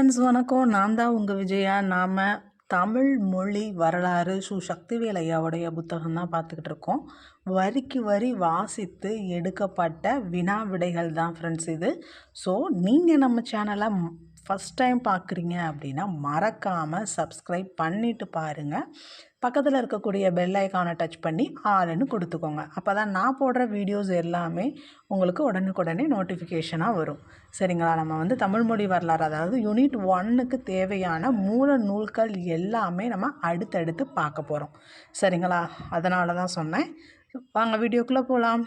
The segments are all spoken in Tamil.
ஃப்ரெண்ட்ஸ் வணக்கம். நான் தான் உங்கள் விஜயா. நாம் தமிழ் மொழி வரலாறு சக்திவேல் ஐயாவுடைய புத்தகம் தான் பார்த்துக்கிட்டு இருக்கோம். வரிக்கு வரி வாசித்து எடுக்கப்பட்ட வினா விடைகள் தான் ஃப்ரெண்ட்ஸ் இது. ஸோ நீங்கள் நம்ம சேனலை ஃபஸ்ட் டைம் பார்க்குறீங்க அப்படின்னா மறக்காமல் சப்ஸ்கிரைப் பண்ணிவிட்டு பாருங்கள். பக்கத்தில் இருக்கக்கூடிய பெல் ஐக்கானை டச் பண்ணி ஆளுன்னு கொடுத்துக்கோங்க. அப்போ தான் நான் போடுற வீடியோஸ் எல்லாமே உங்களுக்கு உடனுக்குடனே நோட்டிஃபிகேஷனாக வரும். சரிங்களா? நம்ம தமிழ் மொழி வரலாறு, அதாவது யூனிட் 1க்கு தேவையான மூல நூல்கள் எல்லாமே நம்ம அடுத்தடுத்து பார்க்க போகிறோம். சரிங்களா? அதனால தான் சொன்னேன். வாங்க வீடியோக்குள்ளே போகலாம்.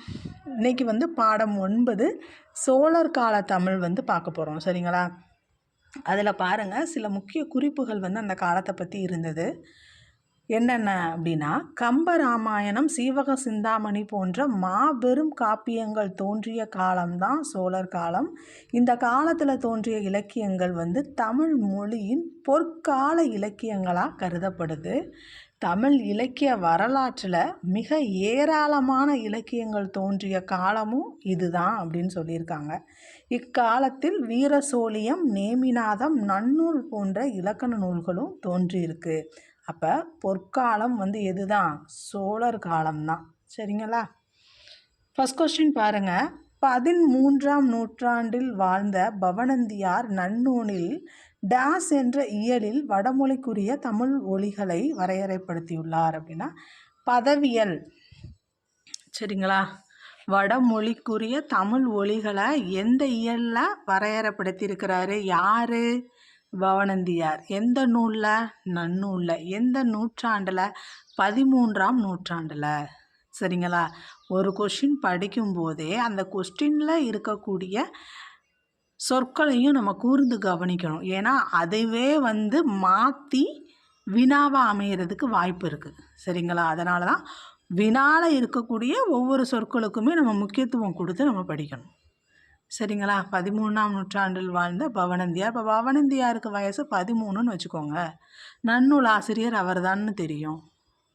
இன்றைக்கி பாடம் 9 சோழர் கால தமிழ் பார்க்க போகிறோம். சரிங்களா? அதில் பாருங்கள், சில முக்கிய குறிப்புகள் அந்த காலத்தை பற்றி இருந்தது. என்னென்ன அப்படின்னா, கம்பராமாயணம், சீவக சிந்தாமணி போன்ற மாபெரும் காப்பியங்கள் தோன்றிய காலம்தான் சோழர் காலம். இந்த காலத்தில் தோன்றிய இலக்கியங்கள் தமிழ் மொழியின் பொற்கால இலக்கியங்களாக கருதப்படுது. தமிழ் இலக்கிய வரலாற்றில் மிக ஏராளமான இலக்கியங்கள் தோன்றிய காலமும் இதுதான் அப்படின்னு சொல்லியிருக்காங்க. இக்காலத்தில் வீரசோழியம், நேமிநாதம், நன்னூல் போன்ற இலக்கண நூல்களும் தோன்றியிருக்கு. அப்போ பொற்காலம் எதுதான்? சோழர் காலம்தான். சரிங்களா? ஃபஸ்ட் கொஸ்டின் பாருங்கள். 13ஆம் நூற்றாண்டில் வாழ்ந்த பவணந்தியார் நன்னூலில் டேஸ் என்ற இயலில் வடமொழிக்குரிய தமிழ் ஒலிகளை வரையறைப்படுத்தியுள்ளார் அப்படின்னா பதவியல். சரிங்களா? வடமொழிக்குரிய தமிழ் ஒலிகளை எந்த இயலில் வரையறைப்படுத்தியிருக்கிறாரு? யார்? பவணந்தியார். எந்த நூலில்? நன்னூலில். எந்த நூற்றாண்டில்? 13ஆம் நூற்றாண்டில். சரிங்களா? ஒரு கொஸ்டின் படிக்கும்போதே அந்த கொஸ்டினில் இருக்கக்கூடிய சொற்களையும் நம்ம கூர்ந்து கவனிக்கணும். ஏன்னா அதுவே மாற்றி வினாவாக அமைகிறதுக்கு வாய்ப்பு இருக்குது. சரிங்களா? அதனால தான் வினாவில் இருக்கக்கூடிய ஒவ்வொரு சொற்களுக்குமே நம்ம முக்கியத்துவம் கொடுத்து நம்ம படிக்கணும். சரிங்களா? 13ஆம் நூற்றாண்டில் வாழ்ந்த பவணந்தியார். இப்போ பவணந்தியாருக்கு வயசு 13ன்னு வச்சுக்கோங்க. நன்னூல் ஆசிரியர் அவர் தான்னு தெரியும்.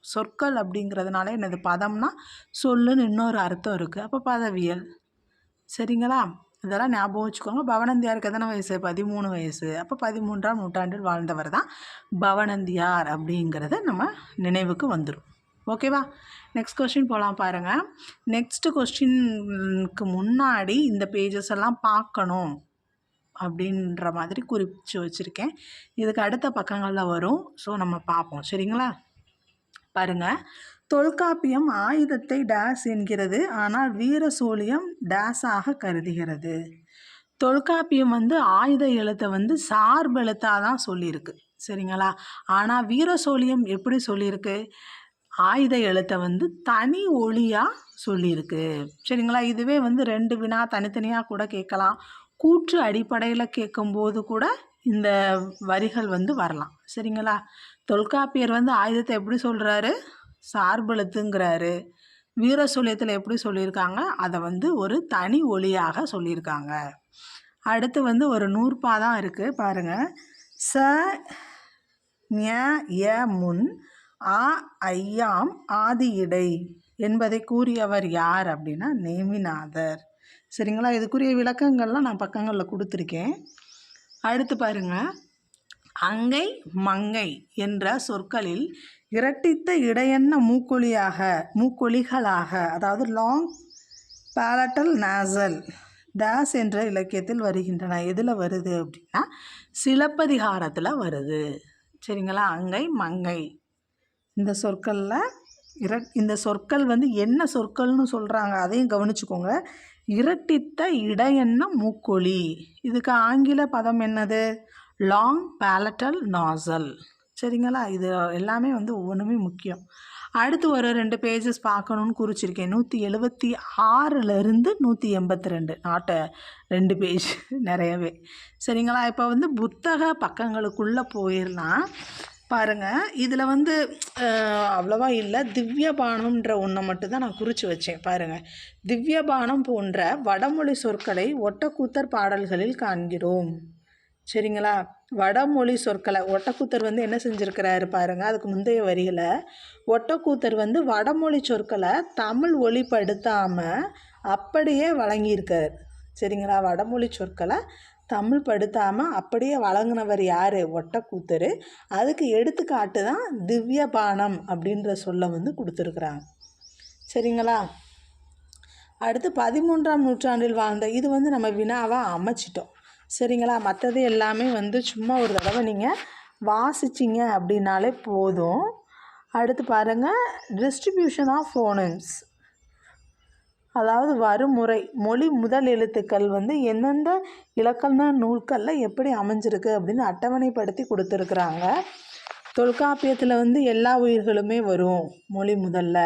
சொற்கள் அப்படிங்கிறதுனால என்னது? பதம்னா சொல்லுன்னு இன்னொரு அர்த்தம் இருக்குது. அப்போ பதவியல். சரிங்களா? இதெல்லாம் ஞாபகம் வச்சுக்கோங்க. பவணந்தியாருக்கு எத்தனை வயசு? 13 வயசு. அப்போ 13ஆம் நூற்றாண்டில் வாழ்ந்தவர் தான் பவணந்தியார் அப்படிங்கிறது நம்ம நினைவுக்கு வந்துடும். ஓகேவா? நெக்ஸ்ட் கொஸ்டின் போகலாம் பாருங்கள். நெக்ஸ்ட் கொஸ்டினுக்கு முன்னாடி இந்த பேஜஸ் எல்லாம் பார்க்கணும் அப்படின்ற மாதிரி குறிப்பிட்டு வச்சுருக்கேன். இதுக்கு அடுத்த பக்கங்களில் வரும். ஸோ நம்ம பார்ப்போம். சரிங்களா? பாருங்கள். தொல்காப்பியம் ஆயுதத்தை டேஸ் என்கிறது, ஆனால் வீரசோழியம் டேஸாக கருதுகிறது. தொல்காப்பியம் ஆயுத எழுத்தை சார்பெழுத்தாக தான் சொல்லியிருக்கு. சரிங்களா? ஆனால் வீரசோழியம் எப்படி சொல்லியிருக்கு? ஆயுத எழுத்தை தனி ஒளியாக சொல்லியிருக்கு. சரிங்களா? இதுவே 2 வினா தனித்தனியாக கூட கேட்கலாம். கூற்று அடிப்படையில் கேட்கும்போது கூட இந்த வரிகள் வரலாம். சரிங்களா? தொல்காப்பியர் ஆயுதத்தை எப்படி சொல்கிறாரு? சார்பெழுத்துங்கிறாரு. வீரசோழியத்தில் எப்படி சொல்லியிருக்காங்க? அதை ஒரு தனி ஒளியாக சொல்லியிருக்காங்க. அடுத்து ஒரு நூற்பா தான் இருக்குது பாருங்கள். ச ஞ ய முன் ஆ ஐயாம் ஆதி இடை என்பதை கூறியவர் யார் அப்படின்னா நேமிநாதர். சரிங்களா? இதுக்குரிய விளக்கங்கள்லாம் நான் பக்கங்களில் கொடுத்துருக்கேன். அடுத்து பாருங்கள். அங்கை மங்கை என்ற சொற்களில் இரட்டித்த இடையென்ன மூக்கொலிகளாக, அதாவது லாங் பேலட்டல் நேசல் டேஸ் என்ற இலக்கியத்தில் வருகின்றன. எதில் வருது அப்படின்னா சிலப்பதிகாரத்தில் வருது. சரிங்களா? அங்கை மங்கை இந்த சொற்களில் இந்த சொற்கள் என்ன சொற்கள்னு சொல்கிறாங்க அதையும் கவனிச்சுக்கோங்க. இரட்டித்த இடையென்ன மூக்கொலி. இதுக்கு ஆங்கில பதம் என்னது? Long palatal nasal. சரிங்களா? இது எல்லாமே ஒவ்வொன்றுமே முக்கியம். அடுத்து ஒரு 2 பேஜஸ் பார்க்கணுன்னு குறிச்சிருக்கேன். 176லேருந்து 182. நாட்ட 2 பேஜ் நிறையவே. சரிங்களா? இப்போ புத்தக பக்கங்களுக்குள்ளே போயிடலாம். பாருங்கள். இதில் அவ்வளோவா இல்லை. திவ்யபானம்ன்ற ஒன்றை மட்டும்தான் நான் குறித்து வச்சேன். பாருங்கள். திவ்யபானம் போன்ற வடமொழி சொற்களை ஒட்டக்கூத்தர் பாடல்களில் காண்கிறோம். சரிங்களா? வடமொழி சொற்களை ஒட்டக்கூத்தர் என்ன செஞ்சுருக்கிறாரு பாருங்கள். அதுக்கு முந்தைய வரிகளை ஒட்டக்கூத்தர் வடமொழி சொற்களை தமிழ் ஒலிப்படுத்தாமல் அப்படியே வழங்கியிருக்கார். சரிங்களா? வடமொழி சொற்களை தமிழ் படுத்தாமல் அப்படியே வழங்கினவர் யார்? ஒட்டக்கூத்தர். அதுக்கு எடுத்துக்காட்டு தான் திவ்யபானம் அப்படின்ற சொல்லை வந்து கொடுத்துருக்குறாங்க. சரிங்களா? அடுத்து 13ஆம் நூற்றாண்டில் வாழ்ந்த இது வந்து நம்ம வினாவாக அமைச்சிட்டோம். சரிங்களா? மற்றது எல்லாமே வந்து சும்மா ஒரு தடவை நீங்கள் வாசிச்சிங்க அப்படின்னாலே போதும். அடுத்து பாருங்கள், டிஸ்ட்ரிபியூஷன் ஆஃப் ஃபோனம்ஸ், அதாவது வருமுறை. மொழி முதல் எழுத்துக்கள் வந்து எந்தெந்த இலக்கண நூல்களில் எப்படி அமைஞ்சிருக்கு அப்படின்னு அட்டவணைப்படுத்தி கொடுத்துருக்குறாங்க. தொல்காப்பியத்தில் வந்து எல்லா உயிர்களுமே வரும் மொழி முதல்ல.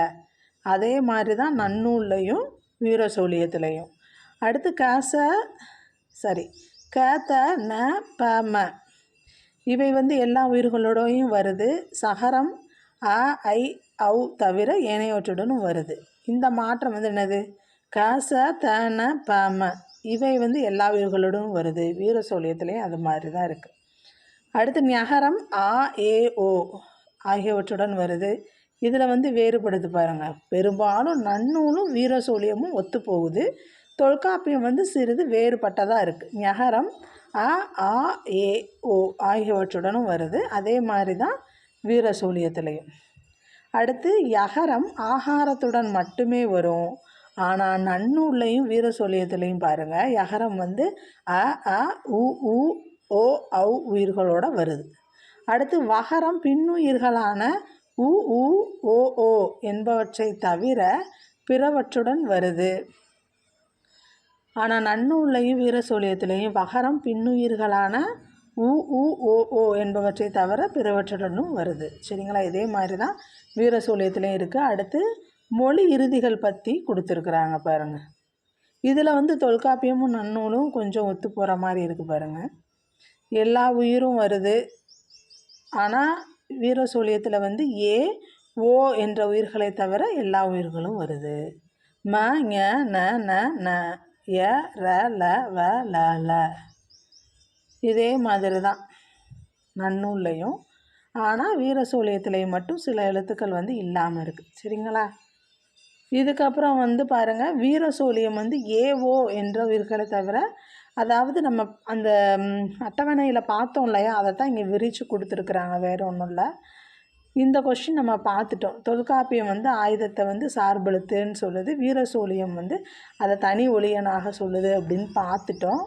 அதே மாதிரி தான் நன்னூல்லையும் வீரசோழியத்துலேயும். அடுத்து கேத்த ந ப ம இவை வந்து எல்லா உயிர்களோடையும் வருது. சகரம் அ ஐ ஔ தவிர ஏனையவற்றுடனும் வருது. இந்த மாற்றம் வந்து என்னது? கச த ந ப ம இவை வந்து எல்லா உயிர்களோடும் வருது. வீரசோழியத்துலேயும் அது மாதிரி தான் இருக்குது. அடுத்து ஞகரம் ஆ ஏ ஓ ஆகியவற்றுடன் வருது. இதில் வந்து வேறுபடுது பாருங்கள். பெரும்பாலும் நன்னூலும் வீரசோழியமும் ஒத்து போகுது. தொல்காப்பியம் வந்து சிறிது வேறுபட்டதாக இருக்குது. ஞகரம் அ ஆ ஏ ஓ ஆகியவற்றுடனும் வருது. அதே மாதிரி தான் வீரசோழியத்துலேயும். அடுத்து யகரம் ஆகாரத்துடன் மட்டுமே வரும். ஆனால் நன்னூல்லையும் வீரசோழியத்துலேயும் பாருங்கள், யகரம் வந்து அ அ உ உ ஓ ஔ உயிர்களோடு வருது. அடுத்து வகரம் பின்னுயிர்களான உ உ ஓ ஓ என்பவற்றை தவிர பிறவற்றுடன் வருது. ஆனால் நன்னூல்லையும் வீரசோழியத்துலேயும் வகரம் பின்னுயிர்களான உ உ ஓ ஓ என்பவற்றை தவிர பிறவற்றுடனும் வருது. சரிங்களா? இதே மாதிரி தான் வீரசோழியத்துலேயும் இருக்குது. அடுத்து மொழி இறுதிகள் பற்றி கொடுத்துருக்குறாங்க பாருங்கள். இதில் வந்து தொல்காப்பியமும் நன்னூலும் கொஞ்சம் ஒத்து போகிற மாதிரி இருக்குது பாருங்கள். எல்லா உயிரும் வருது. ஆனால் வீரசோழியத்தில் வந்து ஏ ஓ என்ற உயிர்களை தவிர எல்லா உயிர்களும் வருது. ம ஞ ந ந ந ய ர ல வ ல ல இதே மாதிரி தான் நன்னூல்லையும். ஆனால் வீரசோழியத்துலேயும் மட்டும் சில எழுத்துக்கள் வந்து இல்லாமல் இருக்குது. சரிங்களா? இதுக்கப்புறம் வந்து பாருங்கள், வீரசோழியம் வந்து ஏஓ என்ற உயிர்களை தவிர, அதாவது நம்ம அந்த அட்டவணையில் பார்த்தோம் இல்லையா, அதை தான் இங்கே விரித்து கொடுத்துருக்குறாங்க, வேறு ஒன்றும் இல்லை. இந்த கொஸ்டின் நம்ம பார்த்துட்டோம். தொல்காப்பியம் வந்து ஆயுதத்தை வந்து சார்பெழுத்துன்னு சொல்லுது, வீரசோழியம் வந்து அதை தனி ஒளியனாக சொல்லுது அப்படின்னு பார்த்துட்டோம்.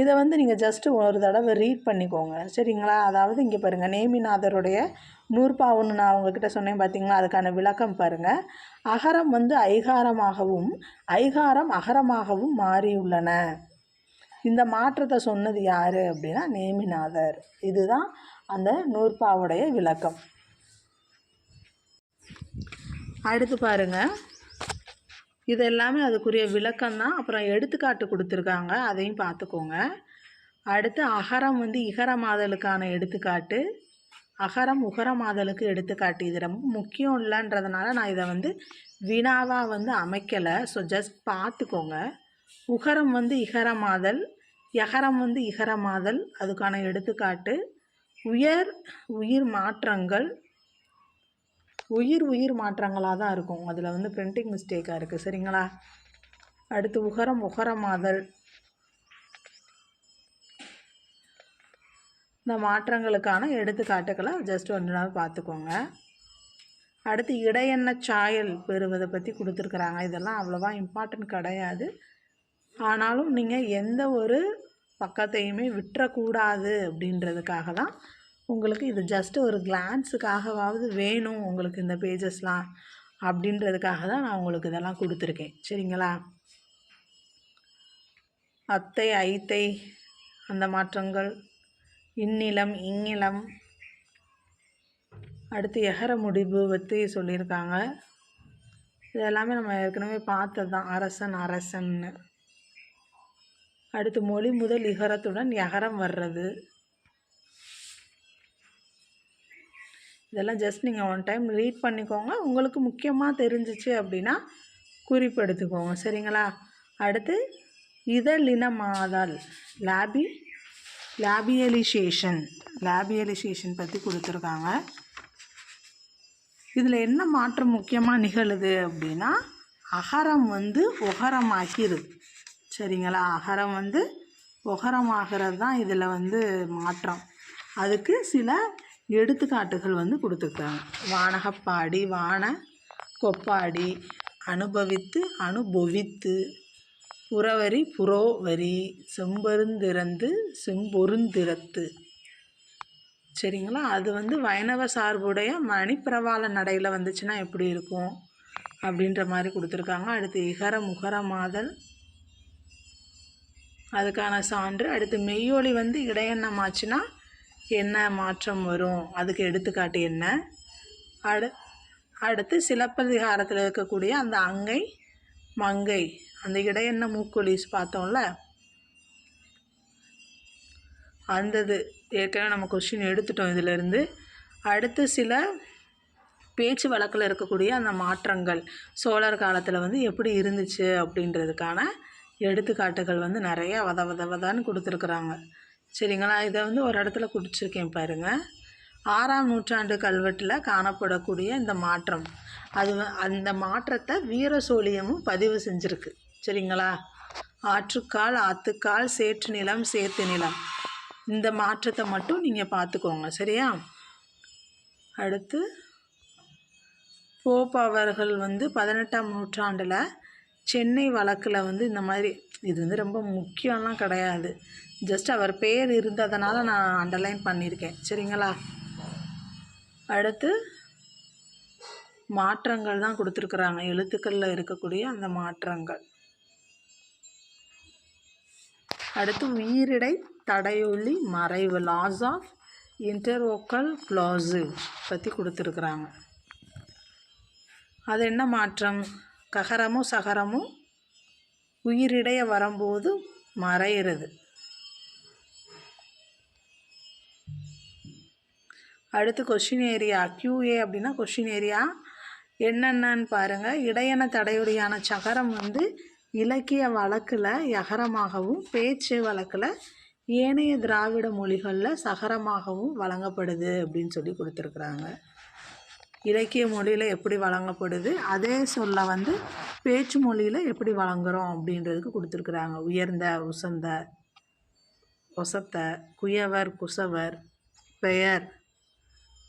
இதை வந்து நீங்கள் ஜஸ்ட்டு ஒரு தடவை ரீட் பண்ணிக்கோங்க. சரிங்களா? அதாவது இங்கே பாருங்கள், நேமிநாதருடைய நூற்பாவுன்னு நான் அவங்கக்கிட்ட சொன்னேன் பார்த்தீங்களா, அதுக்கான விளக்கம் பாருங்கள். அகரம் வந்து ஐகாரமாகவும் ஐகாரம் அகரமாகவும் மாறியுள்ளன. இந்த மாற்றத்தை சொன்னது யார் அப்படின்னா நேமிநாதர். இதுதான் அந்த நூற்பாவுடைய விளக்கம். அடுத்து பாருங்கள், இது எல்லாமே அதுக்குரிய விளக்கம் தான். அப்புறம் எடுத்துக்காட்டு கொடுத்துருக்காங்க, அதையும் பார்த்துக்கோங்க. அடுத்து அகரம் வந்து இகரமாதலுக்கான எடுத்துக்காட்டு, அகரம் உகரமாதலுக்கு எடுத்துக்காட்டு. இது ரொம்ப முக்கியம் இல்லைன்றதுனால நான் இதை வந்து வினாவாக வந்து அமைக்கலை. ஸோ ஜஸ்ட் பார்த்துக்கோங்க. உகரம் வந்து இகரமாதல், யகரம் வந்து இகரமாதல், அதுக்கான எடுத்துக்காட்டு. உயிர் மாற்றங்கள் உயிர் மாற்றங்களாக தான் இருக்கும். அதில் வந்து பிரிண்டிங் மிஸ்டேக்காக இருக்குது. சரிங்களா? அடுத்து உகரமாதல், இந்த மாற்றங்களுக்கான எடுத்துக்காட்டுகளை ஜஸ்ட் ஒன்று நாள் பார்த்துக்கோங்க. அடுத்து இடையெண்ண சாயல் பெறுவதை பற்றி கொடுத்துருக்குறாங்க. இதெல்லாம் அவ்வளோவா இம்பார்ட்டன்ட் கிடையாது. ஆனாலும் நீங்கள் எந்த ஒரு பக்கத்தையுமே விட்டுறக்கூடாது அப்படின்றதுக்காக தான் உங்களுக்கு இது ஜஸ்ட்டு ஒரு கிளான்ஸுக்காகவாவது வேணும் உங்களுக்கு இந்த பேஜஸ்லாம் அப்படின்றதுக்காக தான் நான் உங்களுக்கு இதெல்லாம் கொடுத்துருக்கேன். சரிங்களா? அத்தை ஐத்தை அந்த மாற்றங்கள், இந்நிலம் இங்கிலம், அடுத்து எகர முடிவு பற்றி சொல்லியிருக்காங்க. இதெல்லாமே நம்ம ஏற்கனவே பார்த்தது தான், அரசன்னு. அடுத்து மொழி முதல் இகரத்துடன் யகரம் வர்றது. இதெல்லாம் ஜஸ்ட் நீங்கள் ஒன் டைம் ரீட் பண்ணிக்கோங்க. உங்களுக்கு முக்கியமாக தெரிஞ்சிச்சு அப்படின்னா குறிப்பெடுத்துக்கோங்க. சரிங்களா? அடுத்து இதழினமாதல், லேபியலைசேஷன் பற்றி கொடுத்துருக்காங்க. இதில் என்ன மாற்றம் முக்கியமாக நிகழுது அப்படின்னா அகரம் வந்து உகரமாகிருது. சரிங்களா? அகரம் வந்து ஒகரமாகிறது தான் இதில் வந்து மாற்றம். அதுக்கு சில எடுத்துக்காட்டுகள் வந்து கொடுத்துருக்காங்க. வானகப்பாடி, வான கொப்பாடி, அனுபவித்து, அனுபவித்து, புறவரி, புரோவரி, செம்பருந்திறந்து, செம்பொருந்திறத்து. சரிங்களா? அது வந்து வைணவ சார்புடைய மணிப்பிரவாள நடையில் வந்துச்சுன்னா எப்படி இருக்கும் அப்படின்ற மாதிரி கொடுத்துருக்காங்க. அடுத்து இகர முகர மாதல், அதுக்கான சான்று. அடுத்து மெய்யொலி வந்து இடையெண்ணமாச்சுன்னா என்ன மாற்றம் வரும், அதுக்கு எடுத்துக்காட்டு என்ன. அடுத்து சிலப்பதிகாரத்தில் இருக்கக்கூடிய அந்த அங்கை மங்கை, அந்த இடையெண்ண மூக்கொலிஸ் பார்த்தோம்ல, அந்தது ஏற்கனவே நம்ம கொஸ்டின் எடுத்துட்டோம் இதிலேருந்து. அடுத்து சில பேச்சு வழக்கில் இருக்கக்கூடிய அந்த மாற்றங்கள் சோழர் காலத்தில் வந்து எப்படி இருந்துச்சு அப்படின்றதுக்கான எடுத்துக்காட்டுகள் வந்து நிறையா வதன்னு கொடுத்துருக்குறாங்க. சரிங்களா? இதை வந்து ஒரு இடத்துல குறிச்சிருக்கேன் பாருங்கள். 6ஆம் நூற்றாண்டு கல்வெட்டில் காணப்படக்கூடிய இந்த மாற்றம், அந்த மாற்றத்தை வீர சோழியமும் பதிவு செஞ்சுருக்கு. சரிங்களா? ஆற்றுக்கால், ஆத்துக்கால், சேற்று நிலம், சேத்து நிலம், இந்த மாற்றத்தை மட்டும் நீங்கள் பார்த்துக்கோங்க. சரியா? அடுத்து போப் அவர்கள் வந்து 18ஆம் நூற்றாண்டில் சென்னை வழக்கில் வந்து இந்த மாதிரி, இது வந்து ரொம்ப முக்கியம்லாம் கிடையாது, ஜஸ்ட் அவர் பேர் இருந்ததுனால நான் அண்டர்லைன் பண்ணியிருக்கேன். சரிங்களா? அடுத்து மாற்றங்கள் தான் கொடுத்துருக்குறாங்க, எழுத்துக்களில் இருக்கக்கூடிய அந்த மாற்றங்கள். அடுத்து உயிரிடை தடையொலி மறைவு, லாஸ் ஆஃப் இன்டர்வோக்கல் க்ளாசிவ் பற்றி கொடுத்துருக்குறாங்க. அது என்ன மாற்றம்? ககரமும் சகரமும் உயிரிடைய வரும்போது மறைகிறது. அடுத்து கொஷின் ஏரியா, QA அப்படின்னா கொஷின் ஏரியா என்னென்னு பாருங்கள். இடையென தடையுடையான சகரம் வந்து இலக்கிய வழக்கில் யகரமாகவும், பேச்சு வழக்கில் ஏனைய திராவிட மொழிகளில் சகரமாகவும் வழங்கப்படுது அப்படின்னு சொல்லி கொடுத்துருக்குறாங்க. இலக்கிய மொழியில் எப்படி வழங்கப்படுது, அதே சொல்ல வந்து பேச்சு மொழியில் எப்படி வழங்குகிறோம் அப்படின்றதுக்கு கொடுத்துருக்குறாங்க. உயர்ந்த, உசந்த, ஒசத்த, குயவர், குசவர், பெயர்,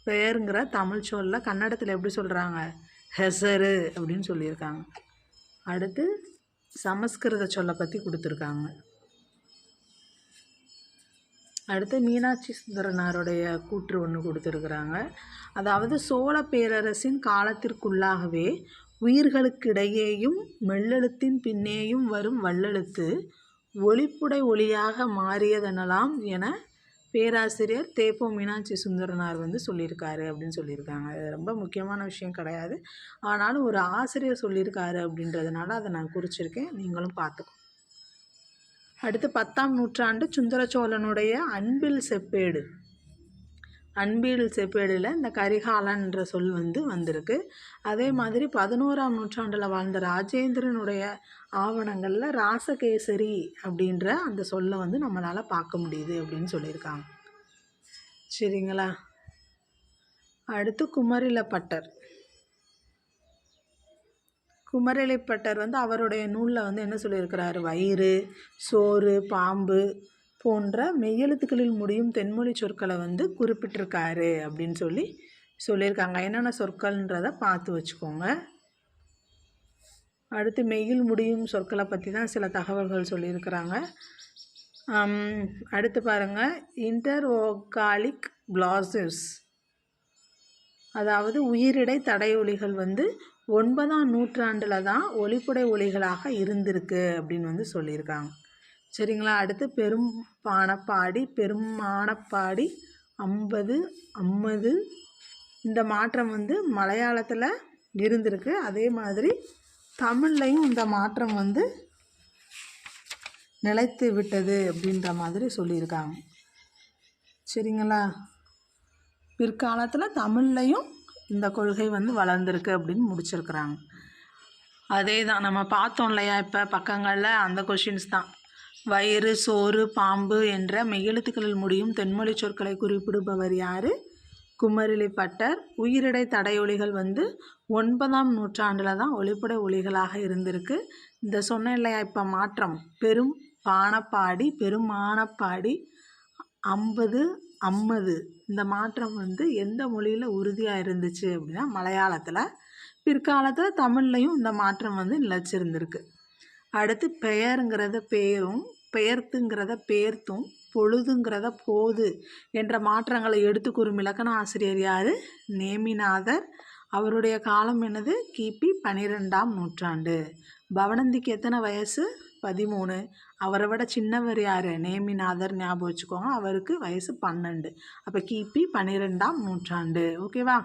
பெயருங்கிற தமிழ் சொல்ல கன்னடத்தில் எப்படி சொல்கிறாங்க, ஹெசரு அப்படின்னு சொல்லியிருக்காங்க. அடுத்து சமஸ்கிருத சொல்லை பற்றி கொடுத்துருக்காங்க. அடுத்து மீனாட்சி சுந்தரனாருடைய கூற்று ஒன்று கொடுத்துருக்குறாங்க. அதாவது சோழ பேரரசின் காலத்திற்குள்ளாகவே உயிர்களுக்கிடையேயும் மெல்லெழுத்தின் பின்னேயும் வரும் வல்லெழுத்து ஒளிப்புடை ஒளியாக மாறியதெனலாம் என பேராசிரியர் தேப்போ மீனாட்சி சுந்தரனார் வந்து சொல்லியிருக்காரு அப்படின்னு சொல்லியிருக்காங்க. அது ரொம்ப முக்கியமான விஷயம் கிடையாது, ஆனாலும் ஒரு ஆசிரியர் சொல்லியிருக்காரு அப்படின்றதுனால அதை நான் குறிச்சிருக்கேன், நீங்களும் பார்த்துக்கோ. அடுத்து 10ஆம் நூற்றாண்டு சுந்தர சோழனுடைய அன்பில் செப்பேடு, அன்பில் செப்பேடில் இந்த கரிகாலன்ற சொல் வந்து வந்திருக்கு. அதே மாதிரி 11ஆம் நூற்றாண்டில் வாழ்ந்த ராஜேந்திரனுடைய ஆவணங்களில் ராசகேசரி அப்படின்ற அந்த சொல்லை வந்து நம்மளால் பார்க்க முடியுது அப்படின்னு சொல்லியிருக்காங்க. சரிங்களா? அடுத்து குமரிலப்பட்டர், குமரிலப்பட்டர் வந்து அவருடைய நூலில் வந்து என்ன சொல்லியிருக்கிறாரு, வயிறு, சோறு, பாம்பு போன்ற மெய்யெழுத்துக்களில் முடியும் தென்மொழி சொற்களை வந்து குறிப்பிட்டிருக்காரு அப்படின்னு சொல்லியிருக்காங்க. என்னென்ன சொற்கள்ன்றதை பார்த்து வச்சுக்கோங்க. அடுத்து மெய்யில் முடியும் சொற்களை பற்றி தான் சில தகவல்கள் சொல்லியிருக்கிறாங்க. அடுத்து பாருங்கள், இன்டர்வோக்காலிக் க்ளாசிவ்ஸ், அதாவது உயிரிடை தடையொலிகள் வந்து 9ஆம் நூற்றாண்டில் தான் ஒளிப்புடை ஒலிகளாக இருந்திருக்கு அப்படின்னு வந்து சொல்லியிருக்காங்க. சரிங்களா? அடுத்து பெரும்பானப்பாடி, பெருமானப்பாடி, அம்பது, அம்மது, இந்த மாற்றம் வந்து மலையாளத்தில் இருந்திருக்கு. அதே மாதிரி தமிழ்லையும் இந்த மாற்றம் வந்து நிலைத்து விட்டது அப்படின்ற மாதிரி சொல்லியிருக்காங்க. சரிங்களா? பிற்காலத்தில் தமிழ்லையும் இந்த கொள்கை வந்து வளர்ந்துருக்கு அப்படின்னு முடிச்சிருக்கிறாங்க. அதே தான் நம்ம பார்த்தோம் இல்லையா, இப்போ பக்கங்களில் அந்த கொஷின்ஸ் தான். வயிறு, சோறு, பாம்பு என்ற மெய்யெழுத்துக்களில் முடியும் தென்மொழி சொற்களை குறிப்பிடுபவர் யார்? குமரிலப்பட்டர். உயிரிடை தடையொலிகள் வந்து 9ஆம் நூற்றாண்டில் தான் ஒளிப்புடை ஒலிகளாக இருந்திருக்கு. இந்த சொன்ன இல்லையா இப்போ மாற்றம், பெரும் பாணப்பாடி, பெருமானப்பாடி, அம்பது, அம்மது. இந்த மாற்றம் வந்து எந்த மொழியில் உறுதியாக இருந்துச்சு அப்படின்னா மலையாளத்தில். பிற்காலத்தில் தமிழ்லையும் இந்த மாற்றம் வந்து நிலச்சிருந்திருக்கு. அடுத்து பெயருங்கிறத பேரும், பெயர்த்துங்கிறத பேர்த்தும், பொழுதுங்கிறத போது என்ற மாற்றங்களை எடுத்து கூறும் இலக்கண ஆசிரியர் யார்? நேமிநாதர். அவருடைய காலம் என்னது? கிபி 12ஆம் நூற்றாண்டு. பவணந்திக்கு எத்தனை வயசு? 13. அவரை விட சின்னவர் யார்? நேமிநாதர். ஞாபகம் வச்சுக்கோங்க, அவருக்கு வயசு 12. அப்போ கிபி 12ஆம் நூற்றாண்டு. ஓகேவா?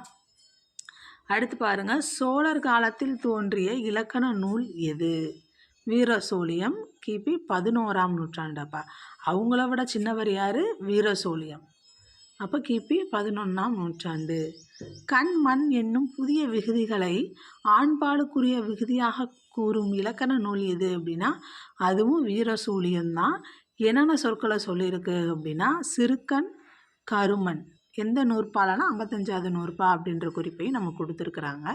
அடுத்து பாருங்கள், சோழர் காலத்தில் தோன்றிய இலக்கண நூல் எது? வீரசோழியம். கிபி 11ஆம் நூற்றாண்டு. அப்போ அவங்கள விட சின்னவர் யார்? வீரசோழியம். அப்போ கிபி 11ஆம் நூற்றாண்டு. கண் மண் என்னும் புதிய விகுதிகளை ஆண்பாலுக்குரிய விகுதியாக கூறும் இலக்கண நூல் எது அப்படின்னா அதுவும் வீரசூழியம்தான். என்னென்ன சொற்களை சொல்லியிருக்கு அப்படின்னா சிறுக்கண், கருமன். எந்த நூற்பாலனா 55வது நூற்பா அப்படின்ற குறிப்பையும் நம்ம கொடுத்துருக்குறாங்க.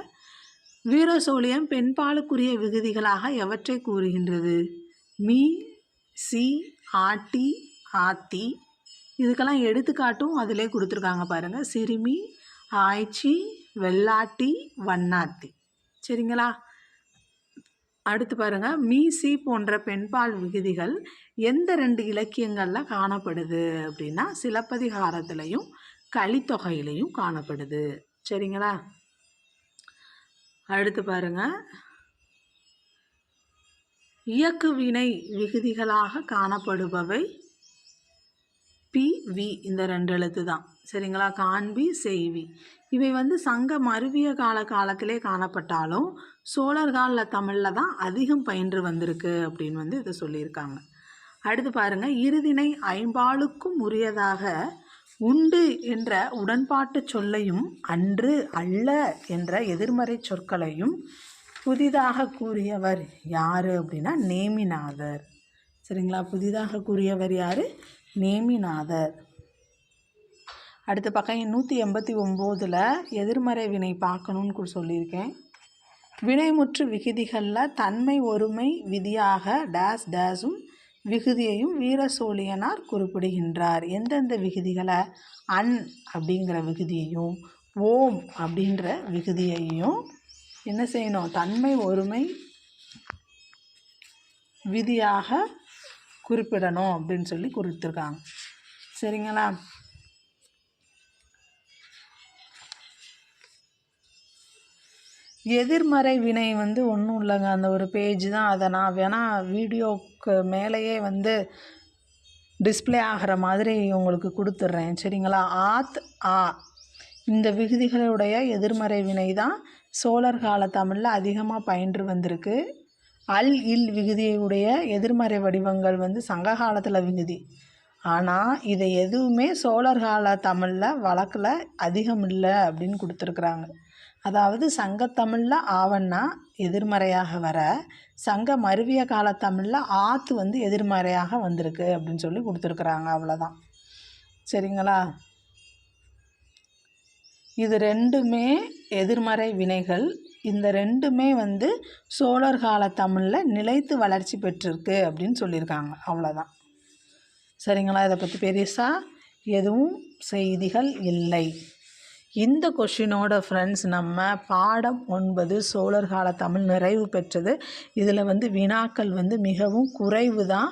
வீரசோழியம் பெண்பாலுக்குரிய விகுதிகளாக எவற்றை கூறுகின்றது? மீ, சி, ஆட்டி, ஆத்தி. இதுக்கெல்லாம் எடுத்துக்காட்டும் அதிலே கொடுத்துருக்காங்க பாருங்கள். சிறுமி, ஆய்ச்சி, வெள்ளாட்டி, வண்ணாத்தி. சரிங்களா? அடுத்து பாருங்கள், மீசி போன்ற பெண்பால் விகுதிகள் எந்த 2 இலக்கியங்களில் காணப்படுது அப்படின்னா சிலப்பதிகாரத்திலையும் கலித்தொகையிலையும் காணப்படுது. சரிங்களா? அடுத்து பாருங்கள், இயக்கு வினை விகுதிகளாக காணப்படுபவை பி, வி. இந்த 2 எழுத்து தான். சரிங்களா? காண்பி, செய்வி. இவை வந்து சங்க மருவிய காலத்திலே காணப்பட்டாலும் சோழர் கால தமிழில் தான் அதிகம் பயின்று வந்திருக்கு அப்படின்னு வந்து இதை சொல்லியிருக்காங்க. அடுத்து பாருங்கள், இருதினை ஐம்பாலுக்கும் உரியதாக உண்டு என்ற உடன்பாட்டு சொல்லையும் அன்று, அல்ல என்ற எதிர்மறை சொற்களையும் புதிதாக கூறியவர் யார் அப்படின்னா நேமிநாதர். சரிங்களா? புதிதாக கூறியவர் யார்? நேமிநாதர். அடுத்த பக்கம் 189ல் எதிர்மறை வினை பார்க்கணுன்னு சொல்லியிருக்கேன். வினைமுற்று விகுதிகளில் தன்மை ஒருமை விதியாக டேஸ் டேஸும் விகுதியையும் வீரசோழியனார் குறிப்பிடுகின்றார். எந்தெந்த விகுதிகளை? அன் அப்படிங்கிற விகுதியையும் ஓம் அப்படின்ற விகுதியையும் என்ன செய்யணும்? தன்மை ஒருமை விதியாக குறிப்பிடணும் அப்படின்னு சொல்லி குறிப்பிட்டிருக்காங்க. சரிங்களா? எதிர்மறை வினை வந்து ஒன்றும் இல்லைங்க, அந்த ஒரு பேஜ் தான். அதை நான் வேணால் வீடியோவுக்கு மேலேயே வந்து டிஸ்பிளே ஆகிற மாதிரி உங்களுக்கு கொடுத்துட்றேன். சரிங்களா? ஆத், ஆ இந்த விகுதிகளுடைய எதிர்மறை வினை தான் சோழர் கால தமிழில் அதிகமாக பயின்று வந்திருக்கு. அல், இல் விகுதியுடைய எதிர்மறை வடிவங்கள் வந்து சங்க காலத்தில் விகுதி. ஆனால் இதை எதுவுமே சோழர் கால தமிழில் வழக்கில் அதிகம் இல்லை அப்படின்னு கொடுத்துருக்குறாங்க. அதாவது சங்கத்தமிழில் ஆவன்னா எதிர்மறையாக வர, சங்க மருவிய கால தமிழில் ஆத்து வந்து எதிர்மறையாக வந்திருக்கு அப்படின்னு சொல்லி கொடுத்துருக்குறாங்க. அவ்வளோதான். சரிங்களா? இது 2மே எதிர்மறை வினைகள். இந்த 2மே வந்து சோழர் கால தமிழில் நிலைத்து வளர்ச்சி பெற்றிருக்கு அப்படின்னு சொல்லியிருக்காங்க. அவ்வளோதான். சரிங்களா? இதை பற்றி பெருசாக எதுவும் செய்திகள் இல்லை. இந்த கொஷினோட ஃப்ரெண்ட்ஸ் நம்ம பாடம் 9 சோழர் கால தமிழ் நிறைவு பெற்றது. இதில் வந்து வினாக்கள் வந்து மிகவும் குறைவு தான்.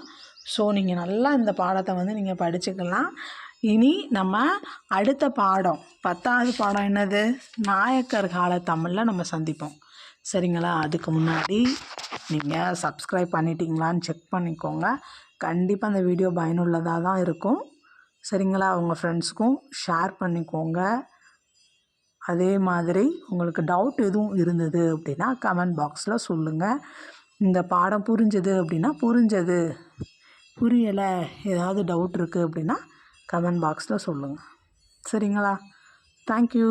ஸோ நீங்கள் நல்லா இந்த பாடத்தை வந்து நீங்கள் படிச்சுக்கலாம். இனி நம்ம அடுத்த பாடம் 10வது பாடம் என்னது? நாயக்கர் கால தமிழில் நம்ம சந்திப்போம். சரிங்களா? அதுக்கு முன்னாடி நீங்கள் சப்ஸ்கிரைப் பண்ணிட்டீங்களான்னு செக் பண்ணிக்கோங்க. கண்டிப்பாக அந்த வீடியோ பயனுள்ளதாக தான் இருக்கும். சரிங்களா? உங்கள் ஃப்ரெண்ட்ஸுக்கும் ஷேர் பண்ணிக்கோங்க. அதே மாதிரி உங்களுக்கு டவுட் எதுவும் இருந்தது அப்படின்னா கமெண்ட் பாக்ஸில் சொல்லுங்கள். இந்த பாடம் புரிஞ்சது அப்படின்னா புரிஞ்சது, புரியலை, ஏதாவது டவுட் இருக்குது அப்படின்னா கமெண்ட் பாக்ஸில் சொல்லுங்கள். சரிங்களா? தேங்க்யூ.